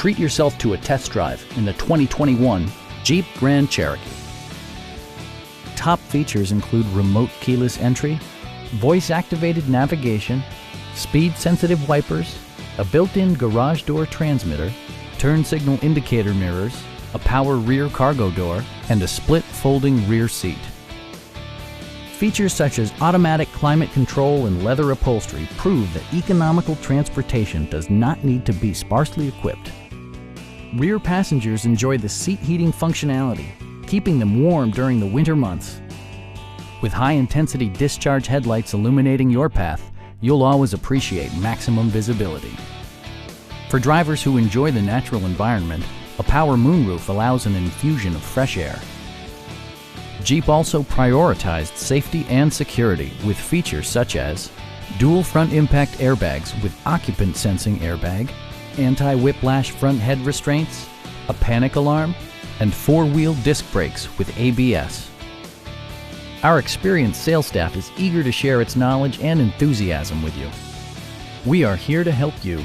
treat yourself to a test drive in the 2021 Jeep Grand Cherokee. Top features include remote keyless entry, voice-activated navigation, speed-sensitive wipers, a built-in garage door transmitter, turn signal indicator mirrors, a power rear cargo door, and a split folding rear seat. Features such as automatic climate control and leather upholstery prove that economical transportation does not need to be sparsely equipped. Rear passengers enjoy the seat heating functionality, keeping them warm during the winter months. With high-intensity discharge headlights illuminating your path, you'll always appreciate maximum visibility. For drivers who enjoy the natural environment, a power moonroof allows an infusion of fresh air. Jeep also prioritized safety and security with features such as dual front impact airbags with occupant sensing airbag, anti-whiplash front head restraints, a panic alarm, and four-wheel disc brakes with ABS. Our experienced sales staff is eager to share its knowledge and enthusiasm with you. We are here to help you